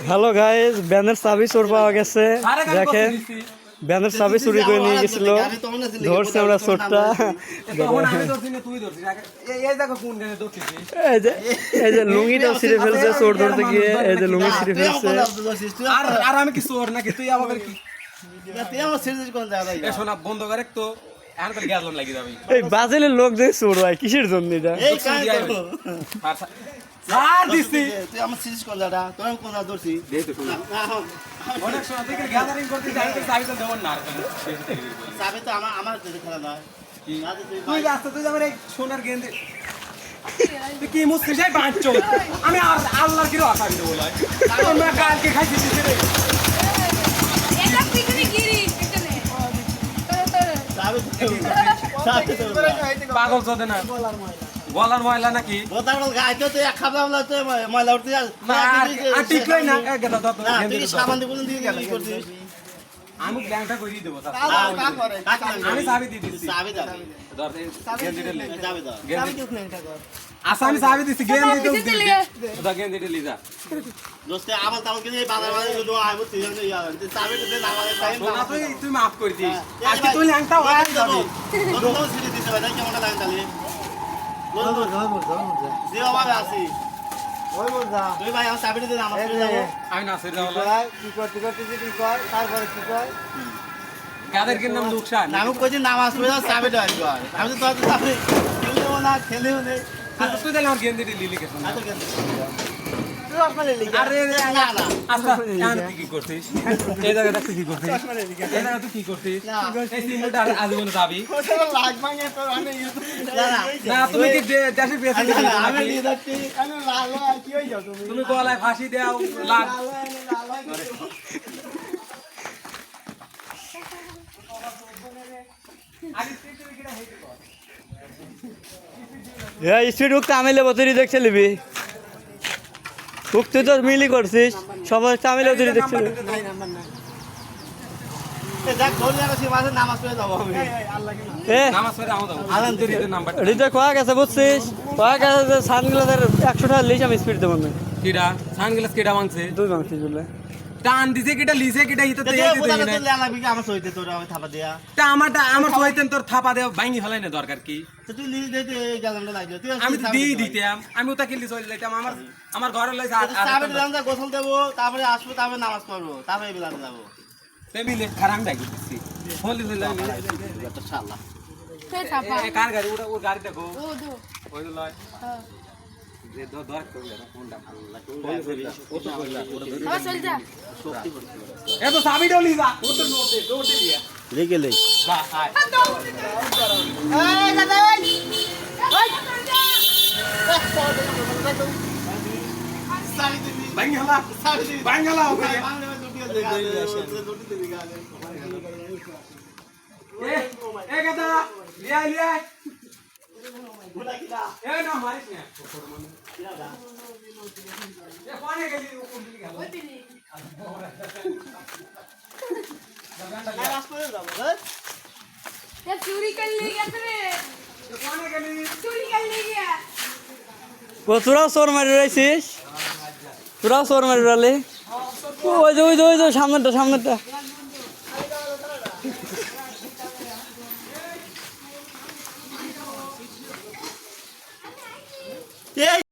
Hello guys, ব্যানের চাবি চোর পাওয়া গেছে। দেখেন, ব্যানের চাবি চুরি করে নিয়ে গেছিল। ধরছে আমরা চোরটা। এই যে লুঙ্গিটা ছিঁড়ে ফেলছে চোর ধরতে গিয়ে। এই যে লুঙ্গি ছিঁড়ে ফেলছে। আর আমি কি চোর নাকি? তুই আমাকে কি বন্ধ করে তো এই বাজেলের লোক যে চোর হয় কিসের জন্য এটা? তুই আমার সিরিজ কোন দাদা তোর কোন দাদা ধরছি অনেক সময় থেকে গ্যাদারিং করতে যাই তো চাবি তো দেবো না। চাবি তো আমার খেলা নয়। তুই রাস্তা তুই আমার এই সোনার গেন্দে তুই কি মুসলিম যাই বাঁচছো? আমি আল্লাহর কি আশা দিতে বলাই তোমরা কালকে খাইছি রে এটা পিছনে গিরি এখানে পাগল চোদে না গলার ময়লা নাকি বোতাল গাইতে তো এক খাবা বলা তো ময়লা উঠতে আর ঠিক লই না গেল তো তুই সাবান দিয়ে কোন দিয়ে গেল করছিস আমি ব্যাংকটা করিয়ে দেবো আমি চাবি দিয়ে দিচ্ছি চাবি দাও ধর গেন্দিটা লে চাবি দাও আচ্ছা আমি চাবি দিচ্ছি গেন্দিটা লি যা দোস্তে আবার তাও কি এই বাজার বাজার যদি আইবো তুই চাবি তো দে না আমাদের টাইম সোনা তুই মাফ করে দিস আজকে তুই ল্যাংটা হয়ে যাবি তোর সিটি দিতে ভাই কেমন লাগে তাহলে যে অভাবে আছি ওই বল যা তুই ভাই আমার চাবিটা দে আমার চলে যাবো আমি না সেটা বলা ভাই কি করতে করতে যদি কর তারপরে কি কর কাদের কি নাম লোকসান আমি কইছি নামাজ পড়ে যাও চাবিটা আইবো আমি তো তোর চাবি খেললেও না খেলেও নেই আচ্ছা তুই তাহলে আমার গেন্দিটা লিলি কে শোনা তুই আসলে লিখে আরে না না আচ্ছা জান তুই কি করছিস এই জায়গাটা তুই কি করছিস এই জায়গা তুই কি করছিস এই সিম্বলটা আজীবন যাবি লাগ ভাঙে তোর আমি না না তুমি কি দেশের প্রেসিডেন্ট আমি দিয়ে যাচ্ছি আমি লাল কি হই যাও তুমি তুমি গলায় ফাঁসি দাও লাগ স্পিড হুক তামিলে বতরি দেখছে লিবি হুক তুই তো মিলি করছিস সবাই তামিলে বতরি দেখছে নাই নাম্বার নাই দেখ ধরে যাচ্ছি মাঝে নামাজ পড়ে যাবো আমি এ নামাজ পড়ে আমাও দাও আলান তুই নাম্বার রিজা কোয়া গেছে বুঝছিস কোয়া গেছে যে সানগ্লাসের 100 টাকা লিস আমি স্পিড দেবো না কিডা সানগ্লাস কিডা মাংছে দুই মাংসি বলে টান দিছে কিডা লিছে কিডা হিতে তুই তে কোথা থেকে লাগবি কি আমার সইতে তোর আমি থাপা দিয়া তা আমার সইতেন তোর থাপা দেও বাইনি ফলাই না দরকার কি তো তুই লিজ দে তুই এই গালমটা লাগিও তুই আমি তো দিই দিতাম আমি ওটা কিলি চলে যাইতাম আমার ঘরে লইছে চাবি দিলাম যা গোসল দেবো তারপরে আসবো তারপরে নামাজ পড়বো তারপরে বিলাতে যাবো মিলে খারাপ দেখি দিচ্ছি ফোন দিলে শালা কে ছাপা এ কার গাড়ি ওটা ওর গাড়ি দেখো ও দো ওই লয় হ্যাঁ যে দর করে না ফোনটা ভালো লাগে আবার চল যা এ তো চাবি ডলি যা ও তো নোটে দিয়া লেগে লে যা আয় এই দাদা ওই ওই বাইঙ্গি হলা বাইঙ্গি হলা ওকে এ গাদা লিয়া এ না মারিস না এ পানি গেলি ও কোন দিকে গেল ওই পিনি ये चोरी कर ले गया तेरे এ পানি গেলি चोरी कर ले गया তোরাও চোর মারি রয়েছিস তোরাও চোর মারি রালে ওই যে সামনেটা